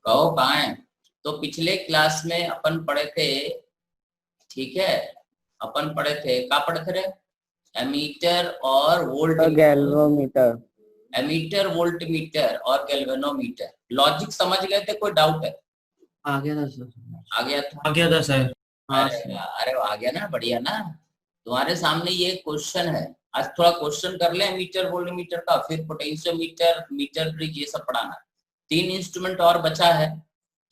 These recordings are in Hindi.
कहो कहाँ है। तो पिछले क्लास में अपन पढ़े थे, ठीक है, अपन पढ़े थे, क्या पढ़े थे रे? एमीटर और वोल्ट, गैल्वेनोमीटर। एमीटर वोल्टमीटर और गैल्वेनोमीटर। लॉजिक समझ गए थे? कोई डाउट है? आ गया था सर। आ गया था? आ गया था सर। हाँ अरे सर। अरे आ गया ना, बढ़िया ना। तुम्हारे सामने ये क्वेश्चन है, आज थोड़ा क्वेश्चन कर ले मीटर वोल्ट मीटर का, फिर पोटेंशियोमीटर, मीटर ब्रिज, ये सब पढ़ाना। 3 इंस्ट्रूमेंट और बचा है,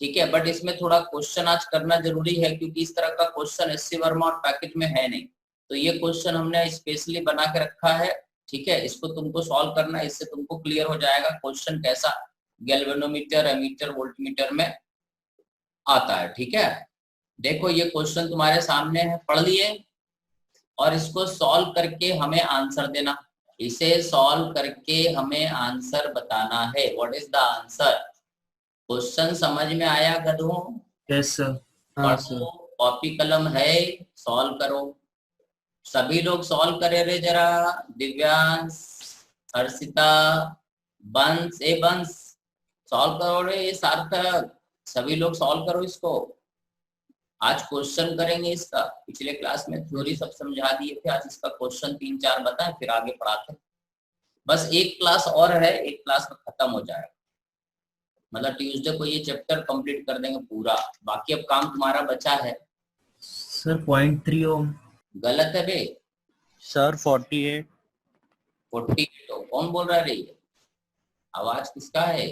ठीक है, बट इसमें थोड़ा क्वेश्चन आज करना जरूरी है क्योंकि इस तरह का क्वेश्चन एससी वर्मा और पैकेट में है नहीं। तो ये क्वेश्चन हमने स्पेशली बना के रखा है, ठीक है, इसको तुमको सॉल्व करना है, इससे तुमको क्लियर हो जाएगा क्वेश्चन कैसा गैल्वेनोमीटर, एमीटर, वोल्टमीटर में आता है, ठीक है। देखो ये क्वेश्चन तुम्हारे सामने है, पढ़ लिए, और इसको सॉल्व करके हमें आंसर देना। इसे सॉल्व करके हमें आंसर बताना है। What is the answer? Question समझ में आया गधों? Yes sir. हाँ सर। पढ़ो, कॉपी कलम है, सॉल्व करो। सभी लोग सॉल्व करे रे जरा। दिव्यांश, हर्षिता, बंस, ए बंस, सॉल्व करो रे। सार्थक, सभी लोग सॉल्व करो इसको। आज क्वेश्चन करेंगे इसका। पिछले क्लास में थ्योरी सब समझा दिए थे, आज इसका क्वेश्चन 3-4 बताएं, फिर आगे पढ़ाते हैं। बस एक क्लास और है, एक क्लास में खत्म हो जाएगा, मतलब ट्यूसडे को ये चैप्टर कंप्लीट कर देंगे पूरा। बाकी अब काम तुम्हारा बचा है सर 0.3 ओम। गलत है बे। सर 48। 48 हो। कौन बोल रहा है रे? आवाज किसका है?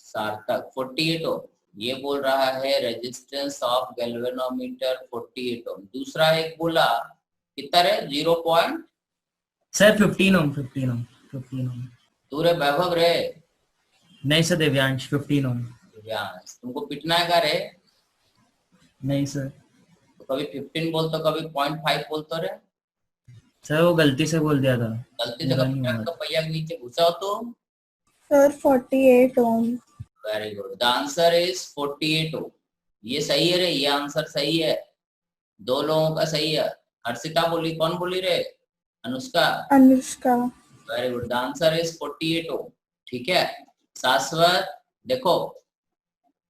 सार्थक। 48 हो। ये बोल रहा है रेजिस्टेंस ऑफ गैल्वेनोमीटर 48 ओम। दूसरा एक बोला कितना रे? 0 पॉइंट सर 15 ओम। 15 ओम। 15 ओम। तू रे वैभव रे? नहीं सर दिव्यांश 15 ओम। दिव्यांश, तुमको पिटना है का रे? नहीं सर। तो कभी 15 बोलते, कभी 0.5 बोलते रे। सर वो गलती से बोल दिया था। गलती से कभी तो पहिया के नीचे घुसा हो तो? Sir 48 ohm. Very good, the answer is 48 ohm. ये सही है रे, ये आंसर सही है, दो लोगों का सही है। हर्षिता बोली, कौन बोली रे? Anushka. Anushka. Very good, the answer is 48 ओम, ठीक है। शाश्वत, देखो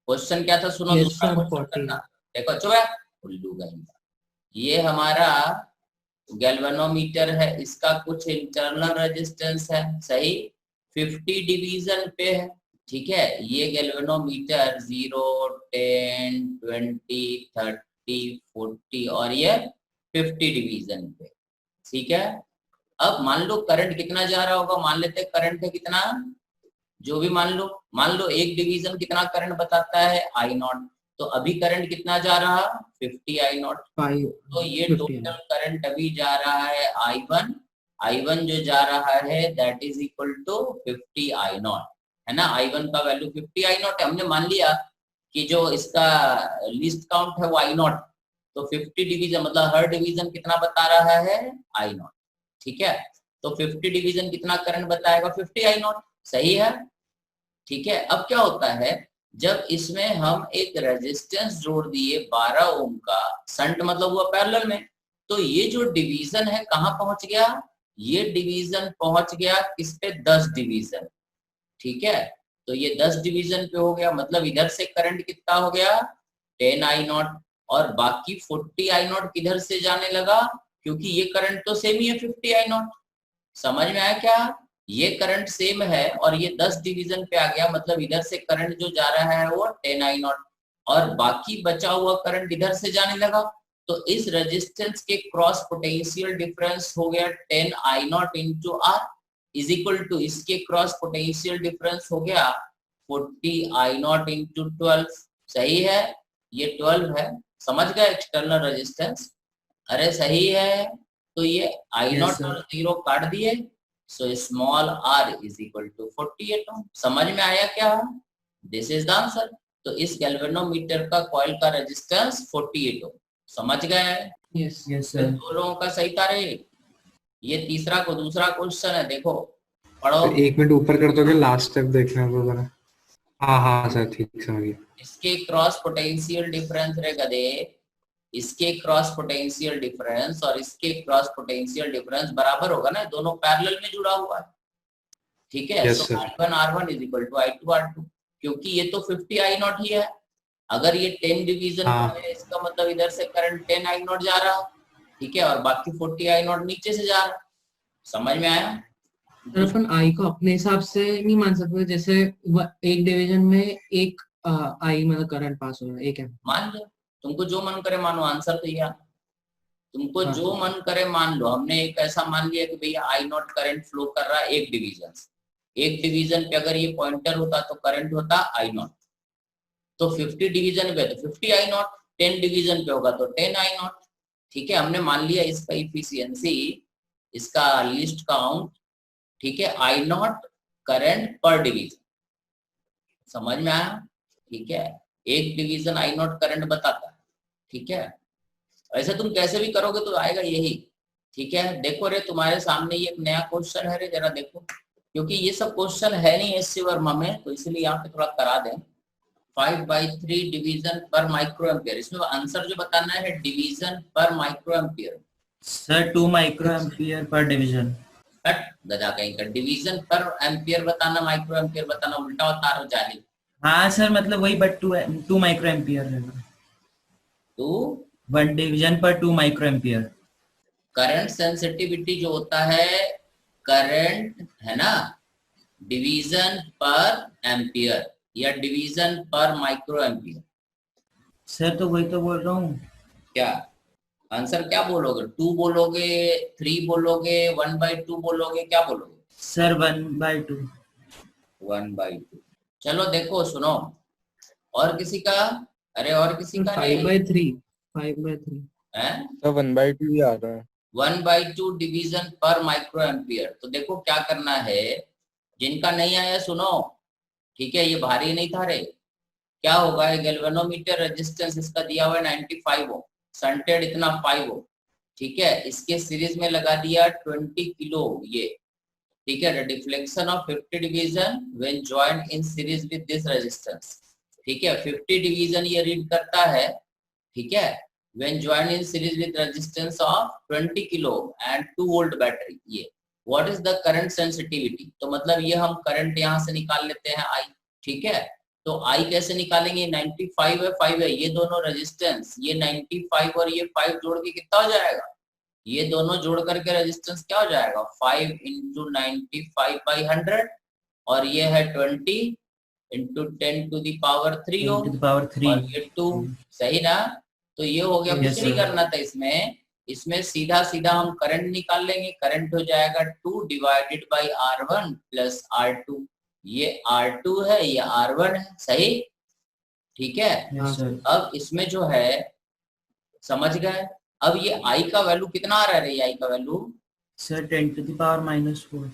क्वेश्चन क्या था, सुनो। Yes, दूसरा sir, क्वेश्चन 40। करना। देखो चुप है उल्लू गंगा। ये हमारा गैल्वेनोमीटर है, इसका कुछ इंटरनल रेजिस्टेंस है, सही, 50 डिवीजन पे है, ठीक है। ये गैल्वेनोमीटर 0, 10, 20, 30, 40 और ये 50 डिवीजन पे, ठीक है। अब मान लो करंट कितना जा रहा होगा, मान लेते करंट है कितना, जो भी मान लो एक डिवीजन कितना करंट बताता है, आई नॉट। तो अभी करंट कितना जा रहा, 50 आई नॉट। तो ये टोटल करंट अभी जा रहा है I1 जो जा रहा है that is equal to 50 I naught, है ना। I1 का वैल्यू 50 आई नॉट है। हमने मान लिया कि जो इसका लिस्ट काउंट है वो आई नॉट, तो 50 डिवीजन मतलब हर डिवीजन कितना बता रहा है, आई नॉट, ठीक है। तो 50 डिवीजन कितना करंट बताएगा, 50 आई नॉट, सही है, ठीक है। अब क्या होता है, जब इसमें हम एक रेजिस्टेंस जोड़ दिए 12 ओम का, संट मतलब हुआ पैरेलल में, तो ये जो डिवीजन है कहाँ पहुंच गया, ये डिवीजन पहुंच गया किस पे, 10 डिवीजन, ठीक है। तो ये 10 डिवीजन पे हो गया, मतलब इधर से करंट कितना हो गया, 10 आई नॉट, और बाकी 40 आई नॉट किधर से जाने लगा, क्योंकि ये करंट तो सेम ही है 50 आई नॉट। समझ में आया क्या? ये करंट सेम है और ये 10 डिवीजन पे आ गया, मतलब इधर से करंट जो जा रहा है वो 10 आई नॉट, और बाकी बचा हुआ करंट इधर से जाने लगा। तो इस रेजिस्टेंस के क्रॉस पोटेंशियल डिफरेंस हो गया 10 I naught into R is equal to, इसके क्रॉस पोटेंशियल डिफरेंस हो गया 40 आई नॉट इंटू 12, सही है, ये 12 है। समझ गए एक्सटर्नल रेजिस्टेंस? अरे सही है। तो ये आई नॉट और 0 काट दिए, so small r is equal to 48 ohm. समझ में आया क्या? This is the answer. तो इस गैल्वेनोमीटर का कॉइल का रेजिस्टेंस 48 ओम। समझ गए? Yes sir. दो लोगों का सही था रे। ये तीसरा को दूसरा क्वेश्चन है, देखो पढ़ो। तो 1 मिनट ऊपर कर दोगे, लास्ट स्टेप देखना है जरा। हाँ सर, ठीक समझ गया। इसके क्रॉस पोटेंशियल डिफरेंस रे गधे, इसके क्रॉस पोटेंशियल डिफरेंस और इसके क्रॉस पोटेंशियल डिफरेंस बराबर होगा ना, दोनों पैरेलल में जुड़ा हुआ है, ठीक है। Yes, तो sir. I1 R1 is equal to I2 R2, क्योंकि ये तो 50 आई नॉट ही है। अगर ये 10 डिवीजन हाँ। है इसका मतलब इधर से करंट 10 आई नॉट जा रहा, ठीक है, और बाकी 40 आई नॉट नीचे से जा रहा। समझ में आया? सर अपन आई को अपने हिसाब से नहीं मान सकते, जैसे एक डिवीजन में एक आई मतलब करंट पास हो रहा है, एक है। मान लो, तुमको जो मन करे मानो, आंसर तो यह तुमको हाँ। जो मन करे मान लो। हमने एक ऐसा मान लिया कि भैया आई नॉट करंट फ्लो कर रहा है एक डिवीजन से। एक डिवीजन पे अगर ये पॉइंटर होता तो करंट होता आई नॉट, तो 50 डिवीजन पे तो 50 आई नॉट, 10 डिवीजन पे होगा तो 10 आई नॉट। ठीक है, हमने मान लिया इसका इफिशियंसी, इसका लीस्ट काउंट, ठीक है, आई नॉट करंट पर डिवीजन। समझ में आया? ठीक है, एक डिवीजन आई नॉट करंट बताता है। ठीक है, ऐसे तुम कैसे भी करोगे तो आएगा यही। ठीक है, देखो रे तुम्हारे सामने ये एक नया क्वेश्चन है रे, जरा देखो, क्योंकि ये सब क्वेश्चन है नहीं एससी वर्मा में, तो इसलिए यहाँ पे थोड़ा करा दें। 5/3 डिवीजन पर माइक्रो एम्पियर, इसमें आंसर जो बताना है डिवीजन पर micro ampere. Sir 2 micro ampere per division. हट गधा कहीं का, डिवीजन पर एम्पियर बताना, माइक्रो एम्पियर बताना उल्टा होता है जाहिल। हाँ सर मतलब वही, बट 2 माइक्रो एम्पियर रहेगा। तो 1 डिवीजन पर 2 माइक्रो एम्पियर। करंट सेंसिटिविटी जो होता है, करंट है ना, डिवीजन पर एम्पियर या डिवीजन पर माइक्रो एम्पियर। सर तो वही तो बोल रहा हूँ। क्या आंसर क्या बोलोगे? 2 बोलोगे, 3 बोलोगे, 1/2 बोलोगे, क्या बोलोगे? सर 1/2। 1/2। चलो देखो सुनो, और किसी का? अरे और किसी का नहीं 5/3 5/3 है? तो 1/2 ही आ रहा है। 1/2 डिवीजन पर माइक्रो एम्पियर। तो देखो क्या करना है, जिनका नहीं आया सुनो, ठीक है, ये भारी नहीं था रे। क्या होगा, गैल्वेनोमीटर रेजिस्टेंस इसका दिया हुआ है 95 ओम, शंटेड इतना 5 ओम, ठीक है, इसके सीरीज में लगा दिया 20 किलो ये, ठीक है, deflection of 50 division when joined in series with this resistance, ठीक है, 50 डिवीजन ये रीड करता है, ठीक है, when joined in series with resistance of 20 kilo and 2 volt battery. ये what is the current sensitivity, तो मतलब ये हम करंट यहाँ से निकाल लेते हैं आई, ठीक है, तो आई कैसे निकालेंगे, 95 है 5 है, ये दोनों रेजिस्टेंस, ये 95 और ये 5 जोड़ के कितना हो जाएगा, ये दोनों जोड़ करके रेजिस्टेंस क्या हो जाएगा, 5 × 95/100, और ये है 20 × 10⁻³ ओम, 10⁻³ और ये 2, सही ना? तो ये हो गया, कुछ नहीं करना था इसमें सीधा सीधा हम करंट निकाल लेंगे। करंट हो जाएगा 2 / R1 + R2, ये R2 है, ये R1 है, सही, ठीक है। Yes sir. अब इसमें जो है, समझ गए, अब ये I का वैल्यू कितना आ रहा है, I का वैल्यू सर 10⁻⁻4।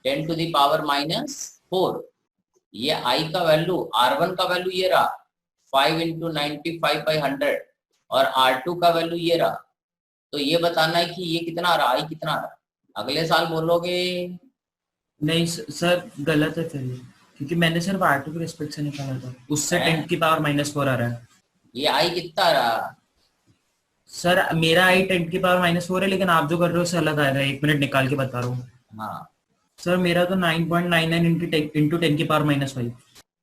10⁻⁻4, ये I का वैल्यू, R1 का वैल्यू ये रहा 5 × 95/100, और R2 का वैल्यू ये रहा। तो ये बताना है कि ये कितना आ रहा, I कितना आ रहा। अगले साल बोलोगे नहीं सर गलत है फिर ये, क्योंकि मैंने सिर्फ R2 के रिस्पेक्ट से निकाला था, उससे 10⁻⁻4 आ रहा है। ये I कितना आ रहा, सर मेरा I 10⁻⁻4 है, लेकिन आप जो कर रहे हो उससे अलग आएगा। 1 मिनट निकाल के बता रहा हूँ। हाँ सर मेरा तो 9.99 × 10⁻⁵।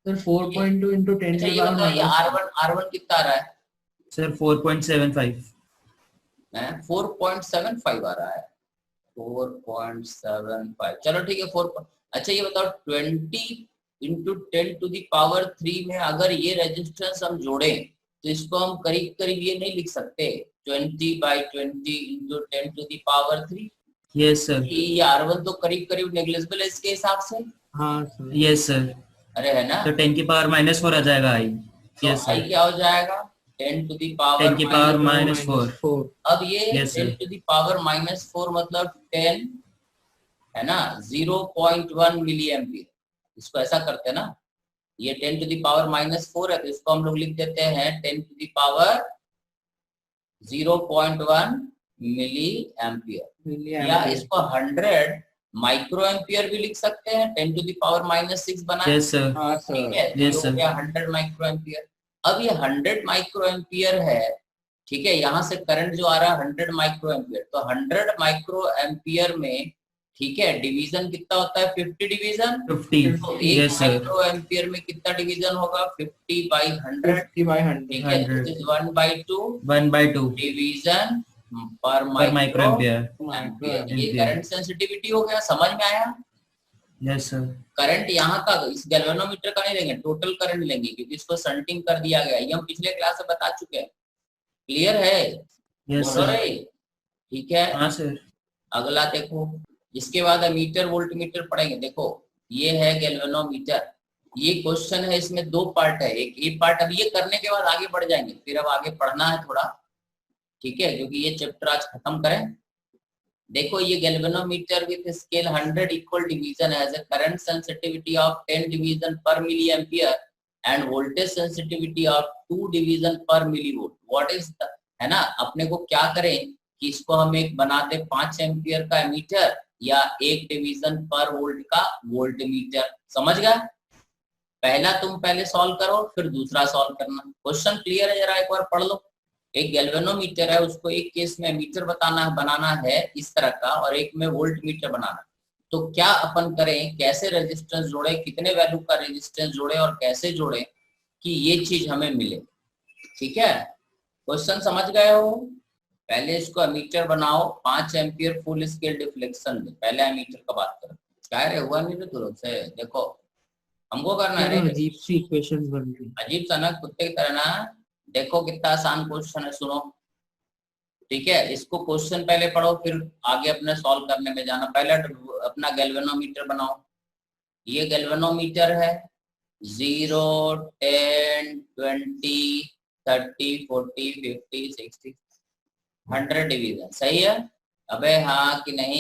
सर 4.2 × 10 अच्छा ये बताओ, ये R1 कितना आ रहा है? सर 4.75। 4.75 आ रहा है, 4.75, चलो ठीक है 4। अच्छा ये बताओ 20 × 10⁻³ में अगर ये रेजिस्टेंस हम जोड़ें तो इसको हम करीब करीब ये नहीं लिख सकते, 20/20 × 10⁻³ यस सर। ये R1 तो करीब करीब नेग्लिजिबल है इसके हिसाब से। हाँ सर। Yes sir. अरे है ना, तो 10⁻⁻4 आ जाएगा I। यस तो I सर। क्या हो जाएगा, 10⁻⁻4। अब ये Yes, sir. 10⁻⁻4 मतलब 10 है ना, 0.1 मिली एम्पियर। इसको ऐसा करते हैं ना, ये 10⁻⁻4 है, तो इसको हम लोग लिख देते हैं 10⁻0.1 मिली एम्पियर, या इसको 100 माइक्रो एम्पियर भी लिख सकते हैं, 10⁻⁻6 बना। Yes sir. हाँ सर। ठीक है, Yes, तो sir. हो गया 100 माइक्रो एम्पियर। अब ये 100 माइक्रो एम्पियर है, ठीक है, यहाँ से करंट जो आ रहा है 100 माइक्रो एम्पियर, तो 100 माइक्रो एम्पियर में, ठीक है, डिवीजन कितना होता है 50 डिवीजन, 50 तो एक यस सर माइक्रो एम्पियर में कितना डिवीजन होगा 50/100, 50/100 ठीक है, 100 दिस इज 1/2 1/2 डिवीजन पर पर माइक्रो एम्पियर एम्पियर। ये एम्पियर। करंट सेंसिटिविटी हो गया, समझ में आया। यस सर करंट यहाँ का इस गैल्वेनोमीटर का नहीं लेंगे, टोटल करंट लेंगे क्योंकि इसको शंटिंग कर दिया गया, ये हम पिछले क्लास में बता चुके हैं। क्लियर है? यस बोलो सर रे, ठीक है। हाँ सर अगला देखो, इसके बाद मीटर वोल्टमीटर पढ़ेंगे। देखो ये है गैल्वेनोमीटर, ये क्वेश्चन है, इसमें दो पार्ट है, एक ये पार्ट अब ये करने के बाद आगे बढ़ जाएंगे, फिर अब आगे पढ़ना है थोड़ा, ठीक है, क्योंकि ये चैप्टर आज खत्म करें। देखो ये galvanometer with scale 100 equal division has a current sensitivity of 10 division पर milli ampere and voltage sensitivity of 2 division पर milli volt. What is the, है ना, अपने को क्या करें कि इसको हम एक बनाते 5 एम्पियर का मीटर या 1 डिवीजन पर वोल्ट का वोल्ट मीटर। समझ गया? पहला तुम पहले सॉल्व करो फिर दूसरा सॉल्व करना। क्वेश्चन क्लियर है? जरा एक बार पढ़ लो। एक गैल्वेनोमीटर है, उसको एक केस में मीटर बनाना है इस तरह का, और एक में वोल्ट मीटर बनाना। तो क्या अपन करें, कैसे रेजिस्टेंस जोड़े, कितने वैल्यू का रेजिस्टेंस जोड़े और कैसे जोड़े कि ये चीज हमें मिले। ठीक है, क्वेश्चन समझ गए हो? पहले इसको एमीटर बनाओ, 5 एम्पियर फुल स्केल डिफ्लेक्शन में। पहले एमीटर का बात करो, क्या रे हुआ नहीं तो से देखो हमको करना है। अजीब सी इक्वेशंस बन रही। अजीब सा ना, कुत्ते की तरह ना। देखो कितना आसान क्वेश्चन है, सुनो। ठीक है, इसको क्वेश्चन पहले पढ़ो फिर आगे अपने सॉल्व करने में जाना। पहले अपना गैल्वेनोमीटर बनाओ। ये गैल्वेनोमीटर है, 0, 10, 20, 30, 40, 50, 60, 100 डिवीजन। सही है? अबे हाँ कि नहीं?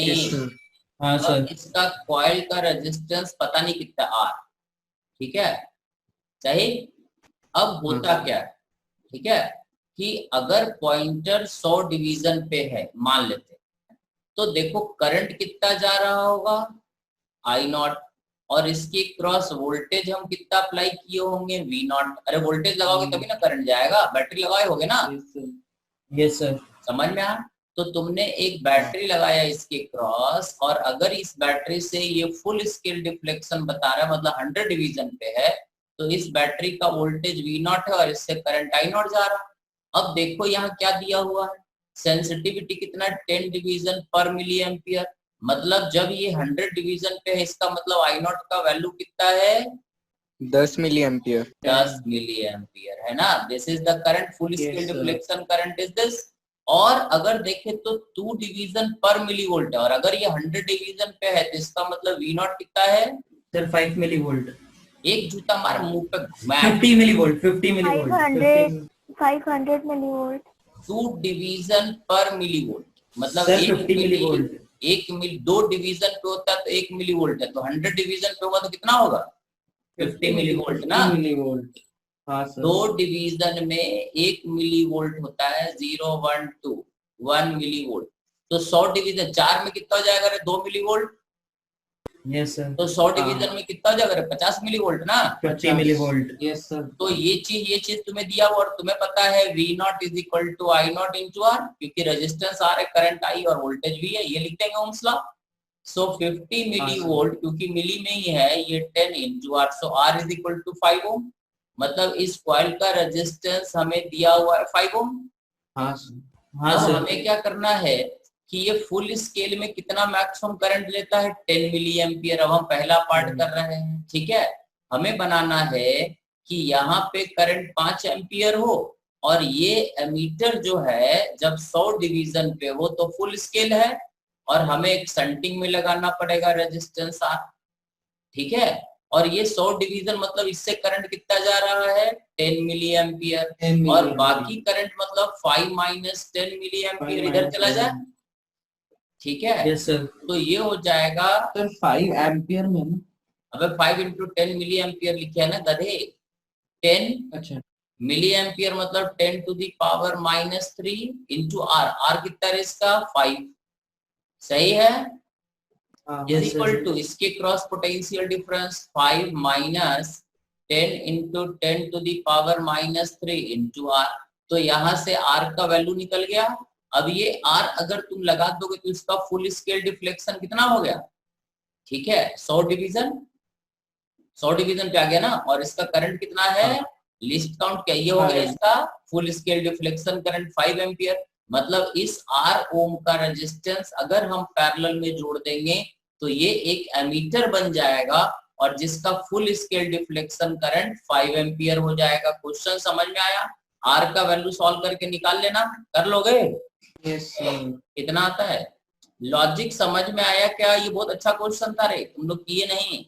हाँ सर। इसका कॉइल का रेजिस्टेंस पता नहीं कितना R। ठीक है, सही। अब होता क्या है, ठीक है, कि अगर पॉइंटर 100 डिवीजन पे है मान लेते, तो देखो करंट कितना जा रहा होगा I0, और इसके क्रॉस वोल्टेज हम कितना अप्लाई किए होंगे V0। अरे वोल्टेज लगाओगे तभी ना करंट जाएगा, बैटरी लगाए होगे ना। Yes sir. समझ में आया? तो तुमने एक बैटरी लगाया इसके क्रॉस, और अगर इस बैटरी से ये फुल स्केल डिफ्लेक्शन बता रहा है, मतलब 100 डिवीजन पे है, तो इस बैटरी का वोल्टेज V0 है और इससे करंट I0 जा रहा। अब देखो यहाँ क्या दिया हुआ है, सेंसिटिविटी कितना, 10 डिवीजन पर मिली एम्पियर। मतलब जब ये 100 डिवीजन पे है, इसका मतलब I0 का वैल्यू कितना है, 10 मिली एम्पियर। 10 मिली एम्पियर, है ना। This is the current, full scale deflection current is this. और अगर देखें तो 2 डिवीजन पर मिली वोल्ट है, और अगर ये 100 डिवीजन पे है तो इसका मतलब V0 कितना है सर 5 मिली वोल्ट। एक जूता मार मुंह पे घुमा। 50 milli volt, 50 milli volt, 500 millivolt. 2 division पर मिली वोल्ट, मतलब सर 50 मिली वोल्ट। 2 डिवीजन पे होता है तो 1 मिली वोल्ट है, तो 100 डिवीजन पे होगा तो कितना होगा 50 मिली वोल्ट ना। Milli volt. हाँ सर। 2 डिवीजन में 1 मिली वोल्ट होता है, 0, 1, 2, 1 मिली वोल्ट। तो 100 डिवीजन 4 में कितना हो जाएगा रे, 2 मिली वोल्ट। Yes sir. तो 100 डिवीजन में कितना हो जाएगा रे, 50 मिली वोल्ट ना। 50 मिली वोल्ट। Yes sir. तो ये चीज तुम्हें दिया हुआ, और तुम्हें पता है V0 is equal to I0 into R, क्योंकि रेजिस्टेंस R है, करंट I और वोल्टेज V है, ये लिख देंगे ohm's law. So 50 milli volt, क्योंकि मिली में ही है, ये 10 into R, so R is equal to 5 ohm. मतलब इस कॉइल का रेजिस्टेंस हमें दिया हुआ है 5 ओम। हाँ सर। हाँ अब सर। हमें क्या करना है कि ये फुल स्केल में कितना मैक्सिमम करंट लेता है, 10 मिली एम्पियर। अब हम पहला पार्ट कर रहे हैं, ठीक है। हमें बनाना है कि यहाँ पे करंट 5 एम्पियर हो, और ये एमीटर जो है जब 100 डिवीजन पे हो तो फुल स्केल है, और हमें एक शंटिंग में लगाना पड़ेगा रेजिस्टेंस R। ठीक है, और ये 100 डिवीजन मतलब इससे करंट कितना जा रहा है, 10 मिली एम्पियर, और बाकी करंट मतलब 5 माइनस 10 मिली एम्पियर इधर चला जाए। ठीक है, यस सर। तो ये हो जाएगा सर 5 एम्पियर में ना। अबे 5 इंटू 10 मिली एम्पियर लिखे है ना गधे। 10 अच्छा। मिली एम्पियर मतलब 10 to the power -3 into R। R कितना है इसका 5। सही है, इज इक्वल टू इसके cross potential difference 5 minus 10 into 10 to the power -3 into R। तो यहाँ से R का वैल्यू निकल गया अब ये R अगर तुम लगा दोगे तो इसका फुल स्केल डिफ्लेक्शन कितना हो गया, ठीक है 100 डिवीजन पे आ गया ना, और इसका करंट कितना है, लिस्ट काउंट क्या ये हो गया इसका full scale deflection current 5 ampere. मतलब इस R ओम का रेजिस्टेंस अगर हम पैरेलल में जोड़ देंगे तो ये एक एमीटर बन जाएगा और जिसका full scale deflection current 5 ampere हो जाएगा। क्वेश्चन समझ में आया? R का वैल्यू सॉल्व करके निकाल लेना, कर लोगे? यस कितना आता है? लॉजिक समझ में आया क्या? ये बहुत अच्छा क्वेश्चन था रे, तुम लोग किए नहीं।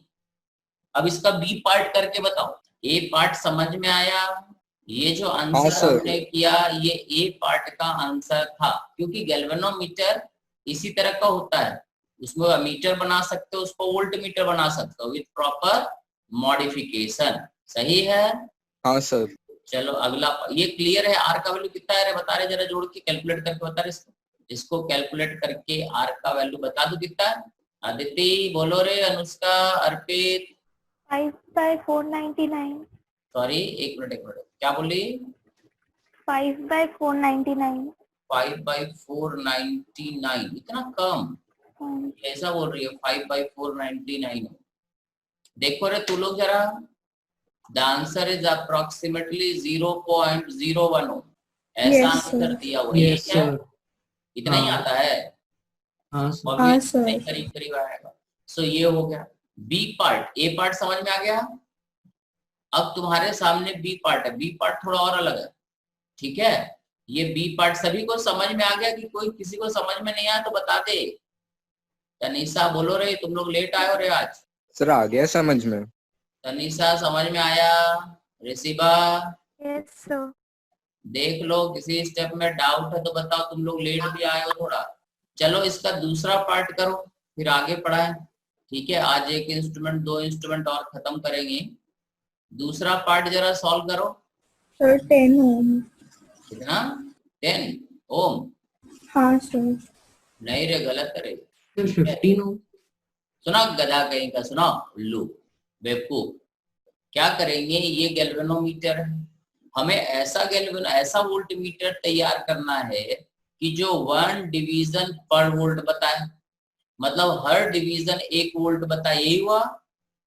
अब इसका बी पार्ट करके बताओ। ए पार्ट समझ में आया? ये जो आंसर हमने किया ये ए पार्ट का आंसर था, क्योंकि गैल्वेनोमीटर इसी तरह का होता है, उसमें अमीटर बना सकते हो, उसको वोल्ट मीटर बना सकते हो विद प्रॉपर मॉडिफिकेशन। सही है? हाँ सर। चलो अगला, ये क्लियर है? आर का वैल्यू कितना है बता रहे, जरा जोड़ के कैलकुलेट करके बता रहे इसको कैलकुलेट करके आर का वैल्यू बता दो कितना है। अदिति बोलो रे, अनुष्का, अर्पित। 5/499। सॉरी एक मिनट क्या बोली? 5/499। 5/499 इतना कम ऐसा बोल रही है? 5/499 देखो रे तू लोग जरा, द आंसर इज अप्रोक्सीमेटली 0.01 ऐसा आंसर दिया हुआ है। क्या इतना ही आता है? हाँ करीब करीब आएगा। सो ये हो गया बी पार्ट। ए पार्ट समझ में आ गया? अब तुम्हारे सामने बी पार्ट है, बी पार्ट थोड़ा और अलग है, ठीक है? ये बी पार्ट सभी को समझ में आ गया कि कोई किसी को समझ में नहीं आया तो बता दे। तनीषा बोलो रे, तुम लोग लेट आए हो रे आज। सर आ गया समझ में। तनीषा समझ में आया? ऋषिबा यस सर। देख लो किसी स्टेप में डाउट है तो बताओ, तुम लोग लेट भी आए हो थोड़ा। चलो इसका दूसरा पार्ट करो फिर आगे पढ़ाएं, ठीक है? आज एक इंस्ट्रूमेंट 2 इंस्ट्रूमेंट और खत्म करेंगे। दूसरा पार्ट जरा सॉल्व करो। सर 10 ओम। कितना? 10 ओम? हाँ सर। नहीं रे, गलत है रे। 15 ओम। सुना गधा कहीं का, सुना उल्लू बेवकूफ। क्या करेंगे, ये गैल्वेनोमीटर है, हमें ऐसा वोल्ट मीटर तैयार करना है कि जो 1 डिवीजन पर वोल्ट बताए, मतलब हर डिवीजन 1 वोल्ट बताए। यही हुआ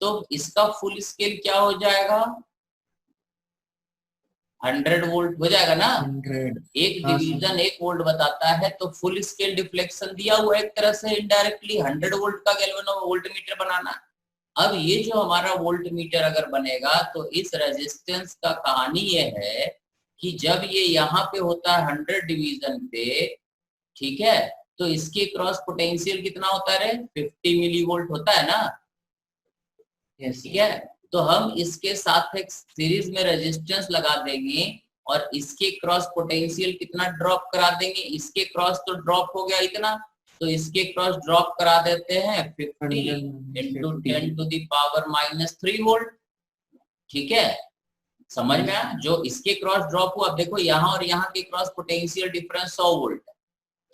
तो इसका फुल स्केल क्या हो जाएगा? 100 वोल्ट हो जाएगा ना। 100 एक डिवीजन 1 वोल्ट बताता है तो फुल स्केल डिफ्लेक्शन दिया हुआ एक तरह से इनडायरेक्टली 100 वोल्ट का गैल्वेनो वोल्ट मीटर बनाना। अब ये जो हमारा वोल्ट मीटर अगर बनेगा तो इस रेजिस्टेंस का कहानी ये है कि जब ये यहाँ पे होता है 100 डिवीजन पे, ठीक है, तो इसके क्रॉस पोटेंशियल कितना होता है रे? 50 मिली वोल्ट होता है ना, ठीक है? तो हम इसके साथ एक सीरीज में रेजिस्टेंस लगा देंगे और इसके क्रॉस पोटेंशियल कितना ड्रॉप करा देंगे। इसके क्रॉस तो ड्रॉप हो गया इतना, तो इसके क्रॉस ड्रॉप करा देते हैं 50 into 10 to the power -3 volt, ठीक है? समझ में आया? जो इसके क्रॉस ड्रॉप हुआ, अब देखो यहाँ और यहाँ के क्रॉस पोटेंशियल डिफरेंस 100 वोल्ट है,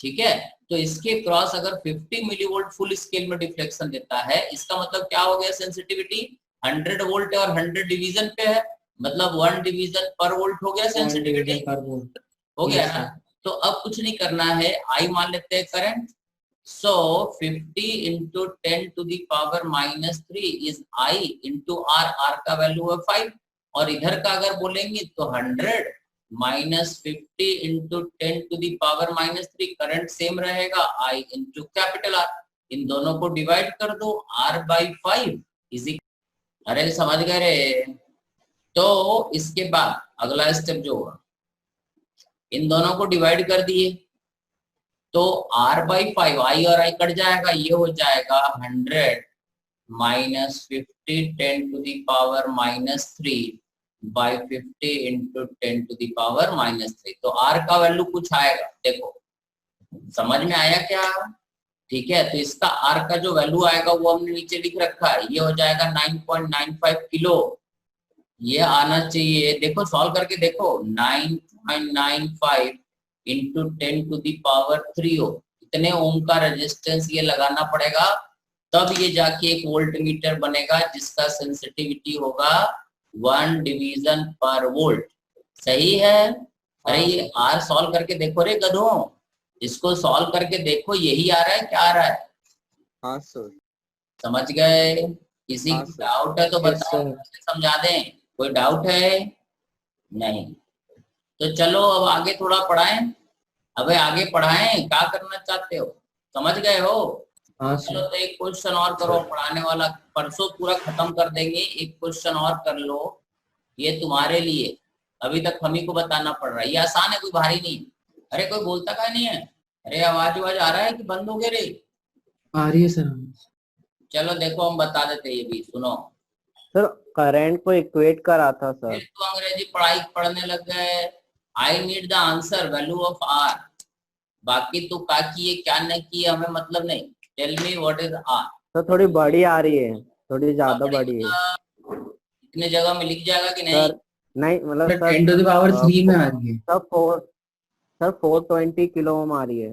ठीक है? तो इसके क्रॉस अगर 50 मिली वोल्ट फुल स्केल में डिफ्लेक्शन देता है, इसका मतलब क्या हो गया? सेंसिटिविटी 100 वोल्ट है और 100 डिवीजन पे है, मतलब 1 डिवीजन पर वोल्ट हो गया सेंसिटिविटी, हो गया ना? तो अब कुछ नहीं करना है, आई मान लेते हैं current. So 50 into 10 to the power -3 is I into R। R का वैल्यू है 5 और इधर का अगर बोलेंगे तो 100 minus 50 into 10 to the power -3 current same रहेगा I into कैपिटल R। इन दोनों को डिवाइड कर दो, R/5 इज इक्वल। अरे समझ गए रे? तो इसके बाद अगला स्टेप जो होगा, इन दोनों को डिवाइड कर दिए तो R/5 आई और आई कट जाएगा, ये हो जाएगा 100 minus 50 10 to the power -3 by 50 into 10 to the power -3। तो R का वैल्यू कुछ आएगा, देखो समझ में आया क्या? ठीक है, तो इसका R का जो वैल्यू आएगा वो हमने नीचे लिख रखा है, ये हो जाएगा 9.95 किलो, ये आना चाहिए। देखो सॉल्व करके देखो, 9.95 into 10 to the power 3 ओम, इतने ओम का रेजिस्टेंस ये लगाना पड़ेगा, तब ये जाके एक वोल्ट मीटर बनेगा जिसका सेंसिटिविटी होगा 1 डिवीजन पर वोल्ट। सही है? अरे ये आर सॉल्व करके देखो रे गधों, इसको सॉल्व करके देखो, यही आ रहा है, क्या आ रहा है? हाँ सर। समझ गए? किसी हाँ, को सर। डाउट है तो Yes, बताओ, sir. कैसे समझा दें? कोई डाउट है? नहीं। तो चलो अब आगे थोड़ा पढ़ाएं। अबे आगे पढ़ाएं, क्या करना चाहते हो? समझ गए हो? हाँ चलो सर। तो एक क्वेश्चन और करो, पढ़ाने वाला परसों पूरा खत्म कर देंगे, एक क्वेश्चन और कर लो, ये तुम्हारे लिए। अभी तक हम ही को बताना पड़ रहा है, ये आसान है, कोई भारी नहीं है। अरे कोई बोलता का नहीं है? अरे आवाज आ रहा है कि बंद हो गए रे? आ रही है सर। चलो देखो हम बता देते, ये भी सुनो। सर करंट को इक्वेट करा था फिर सर। तो अंग्रेजी पढ़ाई पढ़ने लग गए। I need the answer, value of R. बाकी तो क्या किए क्या नहीं किए हमें मतलब नहीं। Tell me what is R. Sir थोड़ी बड़ी आ रही है, थोड़ी ज्यादा बड़ी है इतने जगह में लिख जाएगा कि नहीं? सर। नहीं मतलब sir sir 10 to the power 3 में आ रही है। सर 420 किलो ओम आ रही है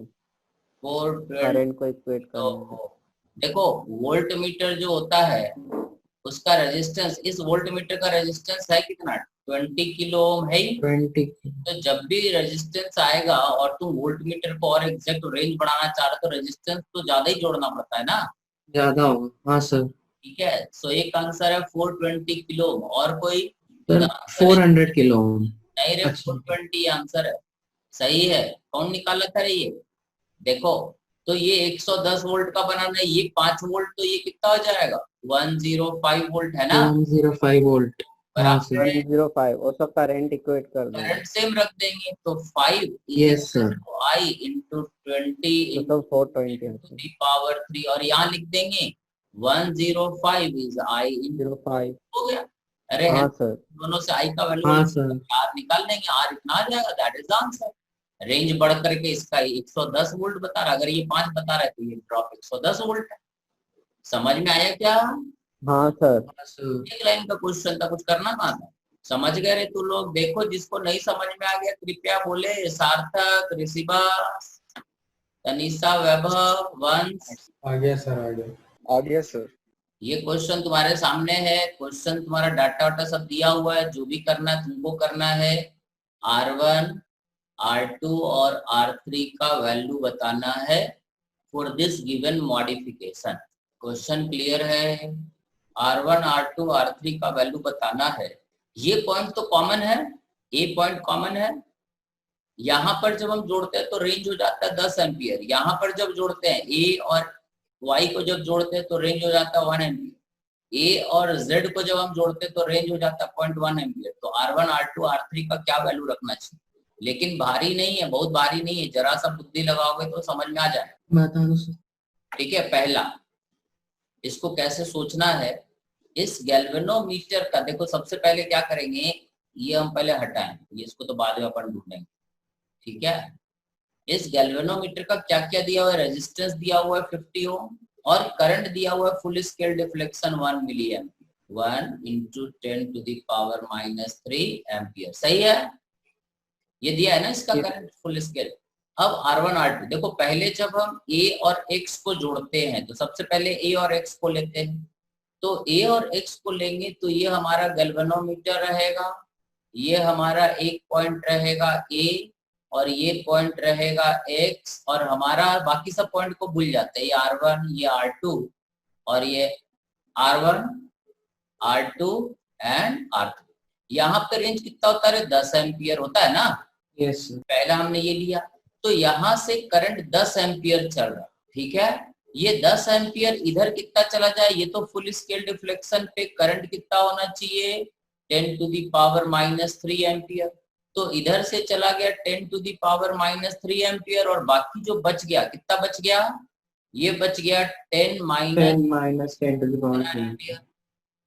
420। करंट को इक्वेट करने तो देखो वोल्ट मीटर जो होता है उसका रेजिस्टेंस, इस वोल्ट मीटर का रेजिस्टेंस है कितना? 20 किलो ओम है ही। 20। तो जब भी रेजिस्टेंस आएगा और तुम वोल्ट मीटर को और एग्जैक्ट रेंज बढ़ाना चाह रहे हो तो रेजिस्टेंस तो ज्यादा ही जोड़ना पड़ता है ना। ज्यादा होगा। हाँ सर। ठीक है, सो एक आंसर है 420 किलो ओम। और कोई? Sir 400 kilo ohm. नहीं रे, अच्छा। 420 आंसर है। सही है। कौन निकाला था रे ये? देखो तो ये 110 वोल्ट का बनाना है, ये 5 वोल्ट, तो ये कितना हो जाएगा? 105 वोल्ट है ना? 105 वोल्ट। हाँ सर। 105 और सब करंट इक्वेट कर देंगे करंट सेम रख देंगे तो 5 यस सर। I into 20 तो सब 420 है into the power 3 और यहाँ लिख देंगे 105 is I into 05। हो गया। अरे है हाँ ना? सर। दोनों से I का वैल्यू हाँ सर। R निकाल देंगे, R इतना आ जाएगा, दैट इज आंसर। रेंज बढ़ करके इसका 110 वोल्ट बता रहा, अगर ये 5 बता रहा है तो ये ड्रॉप 110 वोल्ट है। समझ में आया क्या? हाँ सर। हाँ सर। एक लाइन का क्वेश्चन था, कुछ करना कहाँ था? समझ गए रे तू लोग? देखो जिसको नहीं समझ में आ गया कृपया बोले। सार्थक, ऋषिभा, तनिषा, वैभव, वंश। आ गया सर, आ गया। आ गया सर। ये क्वेश्चन तुम्हारे सामने है, क्वेश्चन तुम्हारा डाटा वाटा सब दिया हुआ है, जो भी करना है तुमको करना है। R1, R2 और R3 का वैल्यू बताना है for this given modification. Question clear है? R1, R2, R3 का वैल्यू बताना है। ये पॉइंट तो कॉमन है, ए पॉइंट कॉमन है। यहाँ पर जब हम जोड़ते हैं तो रेंज हो जाता है 10 एम्पियर। यहाँ पर जब जोड़ते हैं ए और वाई को जब जोड़ते हैं तो रेंज हो जाता है 1 एम्पियर। ए और जेड को जब हम जोड़ते हैं तो रेंज हो जाता है 0.1 एम्पियर। तो R1, R2, R3 का क्या वैल्यू रखना चाहिए? लेकिन भारी नहीं है, बहुत भारी नहीं है, जरा सा बुद्धि लगाओगे तो समझ में आ जाए। बता दो सर। ठीक है, पहला इसको कैसे सोचना है, इस गैल्वेनोमीटर का देखो सबसे पहले क्या करेंगे, ये हम पहले हटाएं, ये इसको तो बाद में अपन ढूंढेंगे। ठीक है, इस गैल्वेनोमीटर का क्या क्या दिया हुआ है? रेजिस्टेंस दिया हुआ है 50 ओम और करंट दिया हुआ है full scale deflection 1 milli ampere, 1 into 10 to the power -3 ampere. सही है, ये दिया है ना इसका करंट फुल स्केल। अब R1, R2 देखो, पहले जब हम A और X को जोड़ते हैं तो सबसे पहले A और X को लेते हैं। तो A और X को लेंगे तो ये हमारा गैल्वेनोमीटर रहेगा, ये हमारा एक पॉइंट रहेगा A और ये पॉइंट रहेगा X, और हमारा बाकी सब पॉइंट को भूल जाते हैं, ये R1, ये R2 और ये R1, R2 एंड R3। यहाँ पे रेंज कितना होता है? 10 एम्पियर होता है ना। Yes sir. पहला हमने ये लिया, तो यहाँ से करंट 10 एम्पियर चल रहा। ठीक है, ये 10 एम्पियर इधर कितना चला जाए? ये तो फुल स्केल डिफ्लेक्शन पे करंट कितना होना चाहिए? 10 to the power -3 एम्पियर। तो इधर से चला गया 10 to the power -3 एम्पियर, और बाकी जो बच गया कितना बच गया? ये बच गया 10 minus 10 to the power 3 ampere.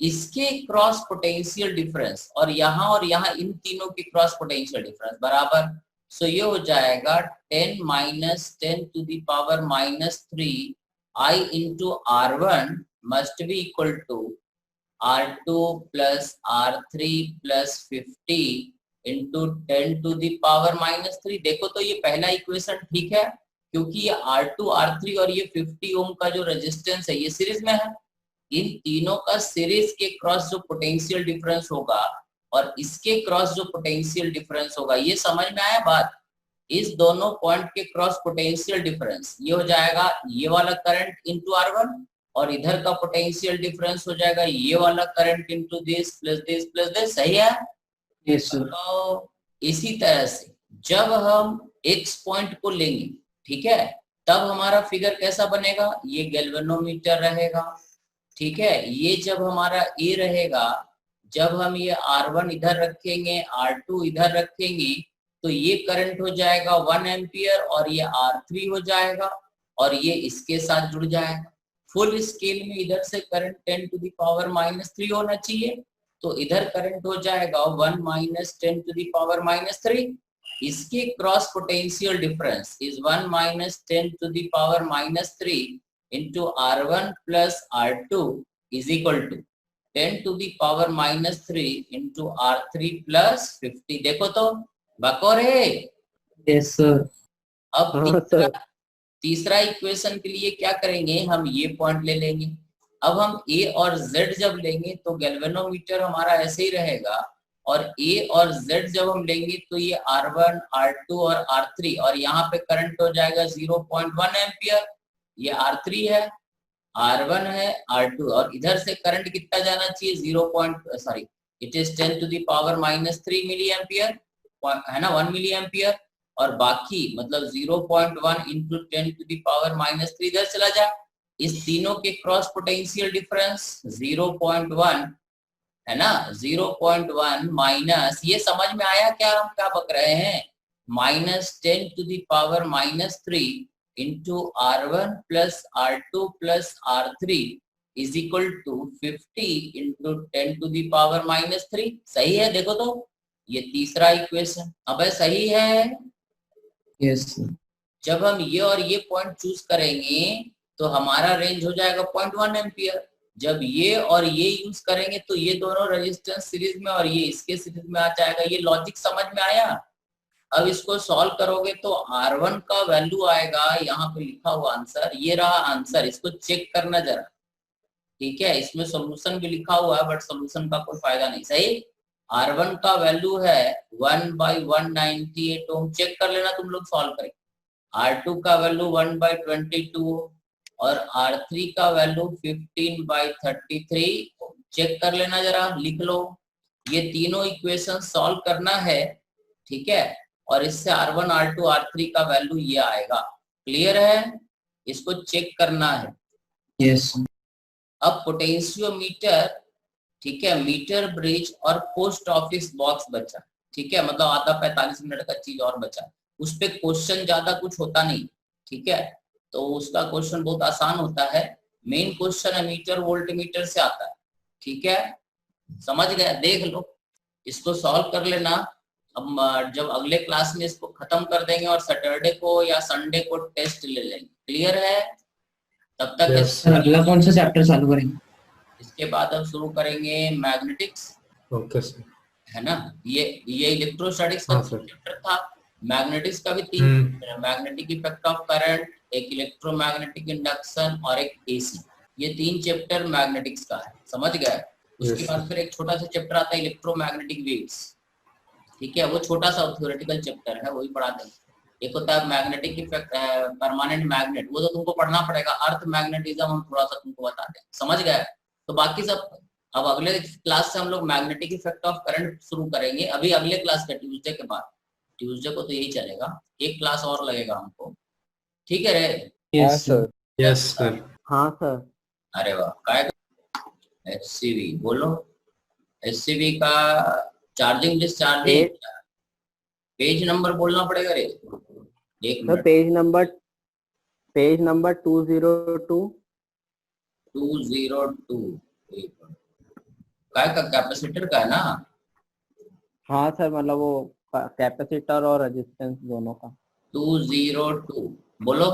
इसके क्रॉस पोटेंशियल डिफरेंस और यहाँ इन तीनों के क्रॉस पोटेंशियल डिफरेंस बराबर। सो ये हो जाएगा 10 minus 10 to the power -3 I into R1 must be equal to R2 plus R3 plus 50 into 10 to the power -3। देखो तो ये पहला इक्वेशन ठीक है, क्योंकि ये R2, R3 और ये 50 ओम का जो रेजिस्टेंस है ये सीरीज में है। इन तीनों का सीरीज के क्रॉस जो पोटेंशियल डिफरेंस होगा और इसके क्रॉस जो पोटेंशियल डिफरेंस होगा, ये समझ में आया बात? इस दोनों पॉइंट के क्रॉस पोटेंशियल डिफरेंस ये हो जाएगा ये वाला करंट इंटू R1 और इधर का पोटेंशियल डिफरेंस हो जाएगा ये वाला current into this plus this plus this. सही है? Yes sir. तो इसी तरह से जब हम X पॉइंट को लेंगे, ठीक है, तब हमारा फिगर कैसा बनेगा, ये गैल्वेनोमीटर रहेगा, ठीक है। ये जब हमारा A रहेगा, जब हम ये R1 इधर रखेंगे, R2 इधर रखेंगे, तो ये करंट हो जाएगा 1 एम्पियर और ये R3 हो जाएगा और ये इसके साथ जुड़ जाएगा। फुल स्केल में इधर से करंट 10 to the power -3 होना चाहिए, तो इधर करंट हो जाएगा 1 - 10 to the power -3। इसके cross potential difference is 1 - 10 to the power -3 into R1 plus R2 is equal to 10 to the power -3 into R3 plus 50। देखो तो बकोर है। Yes sir. अब हाँ, सर। तीसरा इक्वेशन के लिए क्या करेंगे, हम ये पॉइंट ले लेंगे। अब हम A और Z जब लेंगे तो गैल्वेनोमीटर हमारा ऐसे ही रहेगा और A और Z जब हम लेंगे तो ये R1, R2 और R3 और यहाँ पे करंट हो जाएगा 0.1 एम्पियर। ये R3 है, R1 है, R2 और इधर से करंट कितना जाना चाहिए, it is 10 to the power -3 milli ampere है ना, 1 मिली एम्पियर और बाकी मतलब 0.1 into 10 to the power -3 इधर चला जा। इस तीनों के क्रॉस पोटेंशियल डिफरेंस 0.1 है ना, 0.1 माइनस, ये समझ में आया क्या हम क्या बक रहे हैं, -10 to the power -3 into R1 plus R2 plus R3 is equal to 50 into 10 to the power -3। सही है? देखो तो ये तीसरा इक्वेशन अब सही है। यस। जब हम ये और ये पॉइंट चूज करेंगे तो हमारा रेंज हो जाएगा 0.1 एम्पियर। जब ये और ये यूज करेंगे तो ये दोनों रेजिस्टेंस सीरीज में और ये इसके सीरीज में आ जाएगा। ये लॉजिक समझ में आया? अब इसको सॉल्व करोगे तो R1 का वैल्यू आएगा, यहाँ पे लिखा हुआ आंसर, ये रहा आंसर, इसको चेक करना जरा, ठीक है। इसमें सॉल्यूशन भी लिखा हुआ है बट सॉल्यूशन का कोई फायदा नहीं। सही, R1 का वैल्यू है 1/198 ओम, चेक कर लेना तुम लोग सॉल्व करके। R2 का वैल्यू 1/22 और R3 का वैल्यू 15/33 चेक कर लेना जरा, लिख लो। ये तीनों इक्वेशन सॉल्व करना है, ठीक है, और इससे R1, R2, R3 का वैल्यू ये आएगा। क्लियर है? इसको चेक करना है। यस। अब पोटेंशियोमीटर, ठीक है, मीटर ब्रिज और पोस्ट ऑफिस बॉक्स बचा, ठीक है, मतलब आधा 45 मिनट का चीज और बचा। उस पे क्वेश्चन ज्यादा कुछ होता नहीं, ठीक है, तो उसका क्वेश्चन बहुत आसान होता है। मेन क्वेश्चन है मीटर वोल्ट मीटर से आता है, ठीक है, समझ गया? देख लो, इसको सॉल्व कर लेना। अब जब अगले क्लास में इसको खत्म कर देंगे और सैटरडे को या संडे को टेस्ट ले लेंगे। क्लियर है? तब तक Yes, सर अगला कौन सा चैप्टर चालू करेंगे? इसके बाद अब शुरू करेंगे मैग्नेटिक्स, ओके सर। है ना। ये इलेक्ट्रोस्टैटिक्स का हाँ, सर। चैप्टर था। मैग्नेटिक्स का भी 3 चैप्टर है, मैग्नेटिक इफेक्ट ऑफ करंट, एक इलेक्ट्रोमैग्नेटिक इंडक्शन और एक एसी। ये 3 चैप्टर मैग्नेटिक्स का है, समझ गए? उसके Yes, बाद फिर एक छोटा सा चैप्टर आता है इलेक्ट्रोमैग्नेटिक वेव्स, ठीक है, वो छोटा सा थ्योरेटिकल चैप्टर है, वही पढ़ा देंगे। एक होता है मैग्नेटिक इफेक्ट, परमानेंट मैग्नेट, वो तो तुमको पढ़ना पड़ेगा। अर्थ मैग्नेटिज्म हम थोड़ा सा तुमको बता दें, समझ गए? तो बाकी सब अब अगले क्लास से हम लोग मैग्नेटिक इफेक्ट ऑफ करंट शुरू करेंगे। अभी अगले क्लास का ट्यूसडे के बाद, ट्यूसडे को तो यही चलेगा, एक क्लास और लगेगा हमको, ठीक है रे? हाँ यस सर। Yes sir. हाँ सर। अरे वाह, काय HCV बोलो। HCV का चार्जिंग डिस्चार्जिंग पेज नंबर बोलना पड़ेगा रे, एक सर मिनट। Page number 202। 202 काय का कैपेसिटर का है ना? हाँ सर, मतलब वो कैपेसिटर और रेजिस्टेंस दोनों का। 202 बोलो।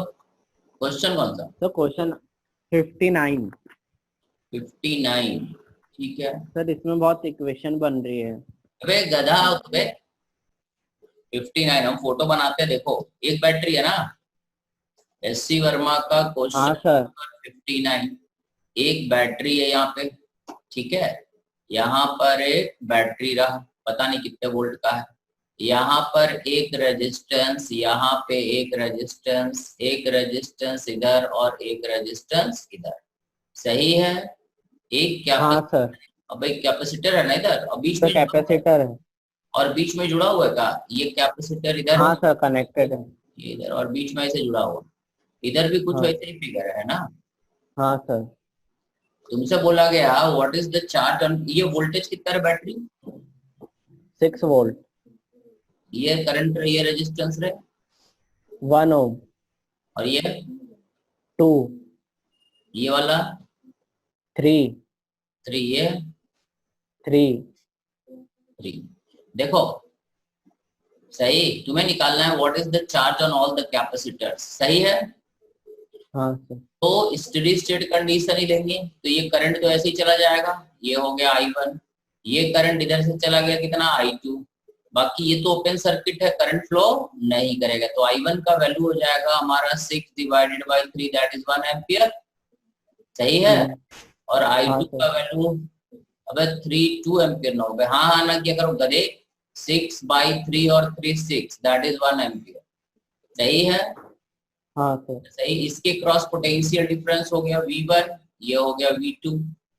क्वेश्चन कौन सा? तो क्वेश्चन 59। 59, ठीक है। सर इसमें बहुत इक्वेशन बन रही है। अबे गधा अबे 59 हम फोटो बनाते हैं, देखो एक बैटरी है ना, SC वर्मा का हाँ क्वेश्चन सर। 59, एक बैटरी है यहाँ पे, ठीक है, यहाँ पर एक बैटरी रहा, पता नहीं कितने वोल्ट का है, यहाँ पर एक रेजिस्टेंस, यहाँ पे एक रेजिस्टेंस इधर और एक रेजिस्टेंस इधर, सही है। एक हाँ सर, अब एक कैपेसिटर है ना इधर, और बीच तो में कैपेसिटर है। और बीच में जुड़ा हुआ है का, ये कैपेसिटर इधर हाँ सर, कनेक्टेड है। ये इधर, और बीच में ऐसे जुड़ा हुआ, इधर भी कुछ हाँ। वैसे ही फिगर है ना। हाँ सर। तुमसे बोला गया what is the charge on, ये वोल्टेज कितना है बैटरी, 6 वोल्ट, ये करंट, ये रेजिस्टेंस है 1 ओम, और ये 2, ये वाला 3, 3, ये 3। 3। देखो सही, तुम्हें निकालना है what is the charge on all the capacitors, सही है। हाँ सर। तो स्टेडी स्टेट कंडीशन ही लेंगे, तो ये करंट तो ऐसे ही चला जाएगा, ये हो गया I1, ये करंट इधर से चला गया कितना I2, बाकी ये तो ओपन सर्किट है, करंट फ्लो नहीं करेगा, तो I1 का वैल्यू हो जाएगा हमारा 6 divided by 3 that is 1 ampere, सही है। और I2 का वैल्यू अब 2 एम्पियर ना हो गए, हाँ ना क्या करो गधे, 6 by 3 और 3 6 दैट इज 1 एम्पियर, सही है। हाँ सर। सही, इसके क्रॉस पोटेंशियल डिफरेंस हो गया V1, ये हो गया V2,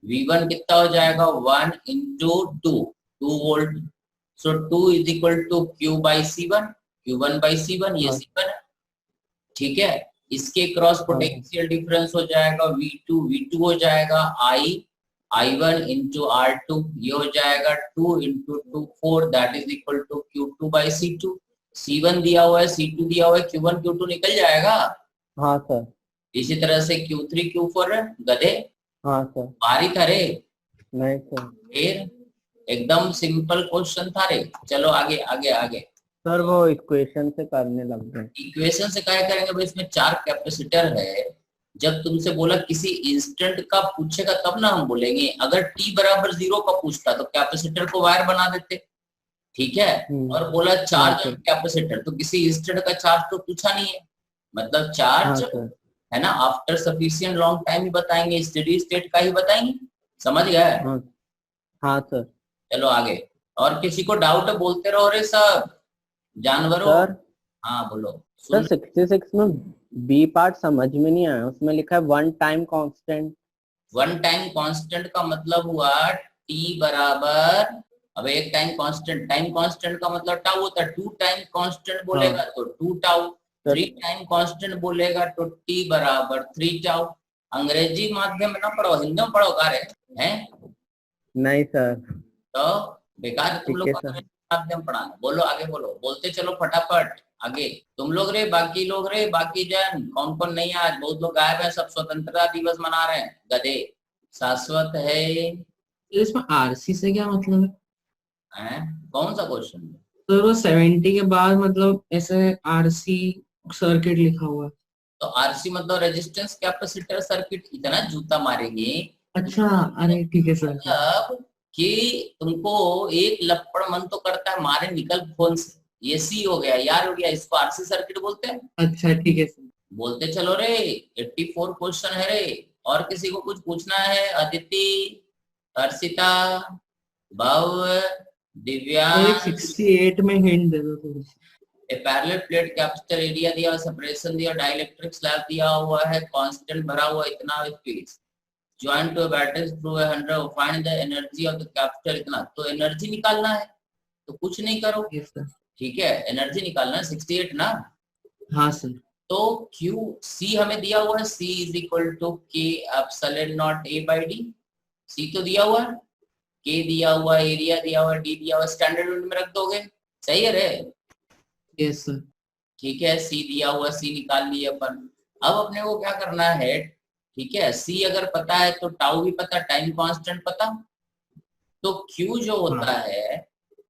V1 कितना हो जाएगा 1 into 2 volt, so 2 is equal to Q by C1, Q1 by C1, ये C1 है, ठीक है। इसके क्रॉस पोटेंशियल डिफरेंस हो जाएगा V2 हो जाएगा I1 into R2, ये हो जाएगा 2 into 2 4 that is equal to Q2 by C2, C1 दिया हुआ है, C2 दिया हुआ है, Q1 Q2 निकल जाएगा। हाँ सर। इसी तरह से Q3 Q4 है गधे, हाँ सर। बारी था रे, नहीं सर। फिर एकदम सिंपल क्वेश्चन था रे। चलो आगे आगे आगे। सर वो इक्वेशन से करने लग गए। इक्वेशन से क्या करेंगे भाई, इसमें 4 कैपेसिटर है, जब तुमसे बोला किसी इंस्टेंट का पूछेगा तब ना हम बोलेंगे, अगर t बराबर 0 का पूछता तो कैपेसिटर को वायर बना देते, ठीक है। और बोला चार्ज ऑन कैपेसिटर, तो किसी इंस्टेंट का चार्ज तो पूछा नहीं है, मतलब चार्ज है ना आफ्टर सफिशिएंट लॉन्ग टाइम ही बताएंगे, स्टेडी स्टेट का ही बताएंगे, समझ गए। हाँ सर। चलो आगे, और किसी को डाउट है बोलते रहो रे सब जानवरों। सर हाँ बोलो। सर 66 में बी पार्ट समझ में नहीं आया, उसमें लिखा है 1 टाइम कांस्टेंट। 1 टाइम कांस्टेंट का मतलब हुआ टी बराबर, अब एक टाइम कांस्टेंट का मतलब टाउ होता है, 2 टाइम कांस्टेंट बोलेगा तो 2 टाउ, 3 टाइम कांस्टेंट बोलेगा तो टी बराबर 3 टाउ। अंग्रेजी माध्यम में ना पढ़ो, हिंदी में पढ़ो का रे हैं? नहीं सर। तो बेकार तुम लोग माध्यम पढ़ाना। बोलो आगे बोलो, बोलते चलो फटाफट आगे। तुम लोग रे, बाकी लोग रे, बाकी जन कौन कौन नहीं है आज, बहुत लोग गायब है, सब स्वतंत्रता दिवस मना रहे हैं गधे। शाश्वत है इसमें आरसी से क्या मतलब हैं? कौन सा क्वेश्चन? तो वो 70 के बाद मतलब ऐसे आरसी सर्किट लिखा हुआ है। तो आरसी मतलब रेजिस्टेंस कैपेसिटर सर्किट, इतना जूता मारेंगे। अच्छा, अरे ठीक है सर। मतलब कि तुमको एक लपड़ मन तो करता है मारे निकल फोन से, ये सी हो गया यार, हो गया, इसको आरसी सर्किट बोलते हैं। अच्छा ठीक है सर। बोलते चलो रे, 84 क्वेश्चन है रे। और किसी को कुछ पूछना है? अदिति, हर्षिता, भव, दिव्या। 68 में हिंट दे दो थोड़ी सी। A parallel plate capacitor area दिया, सेपरेशन दिया, डाइलेक्ट्रिक स्लैब दिया हुआ है, कांस्टेंट भरा हुआ इतना piece, joint to battery through 100, find the energy of the capacitor इतना। तो एनर्जी निकालना है, तो कुछ नहीं करो, ठीक है, एनर्जी निकालना है 68 ना। हाँ सर। तो Q C हमें दिया हुआ है, C is equal to K epsilon naught A by D। C तो दिया हुआ है, K दिया हुआ है, एरिया दिया हुआ है, D दिया हुआ है, स्टैंडर्ड यूनिट में रख दोगे, सही है रे? Yes sir. ठीक है, C दिया हुआ, C निकाल लिए अपन। अब अपने को क्या करना है, ठीक है, C अगर पता है तो टाउ भी पता, टाइम कांस्टेंट पता, तो Q जो होता है,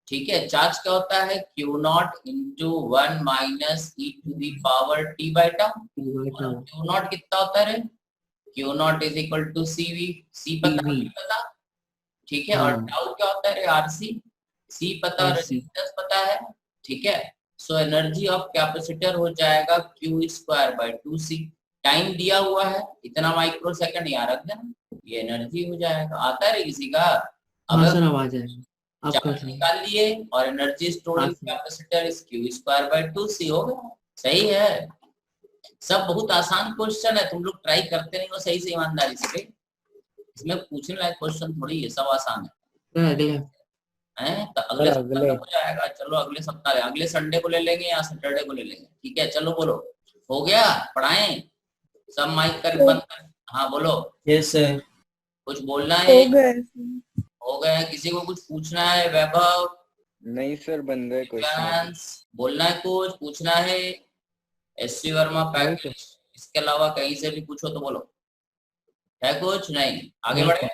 ठीक है, चार्ज क्या होता है, Q0 into 1 minus e to the power t by tau। Q0 कितना होता है? Q0 is equal to CV, C पता, ठीक है। और टाउ क्या होता है? RC, C पता, रेजिस्टेंस पता है, ठीक है। सो एनर्जी ऑफ कैपेसिटर हो जाएगा Q square by 2C। Time दिया हुआ है इतना माइक्रो सेकंड, यहाँ रख देना, ये एनर्जी हो जाएगा। आता है किसी का? हाँ सर, आवाज है। आप कर चार्ज लो। निकाल लिए और एनर्जी स्टोर्ड इन हाँ, सर। कैपेसिटर इज q²/2c हो गया। सही है। सब बहुत आसान क्वेश्चन है, तुम लोग ट्राई करते नहीं हो सही से ईमानदारी से। इसमें पूछने लायक क्वेश्चन थोड़ी है, सब आसान है। सर अगले हैं तो अगले सर, सप्ताह अगले। तक हो जाएगा। चलो अगले सप्ताह, अगले संडे को ले लेंगे या सैटरडे को ले लेंगे। ठीक है, चलो बोलो, हो गया? पढ़ाएं सब, माइक कर बंद कर। हाँ बोलो, यस सर। कुछ बोलना हो है? गया सर। हो गया। किसी को कुछ पूछना है? वैभव, नहीं सर, बन गए क्वेश्चन। दिव्यांश, बोलना है, कुछ पूछना है? एससी वर्मा नहीं पैकेज, इसके अलावा कहीं से भी पूछो तो बोलो। है कुछ? नहीं, आगे नहीं, बढ़े।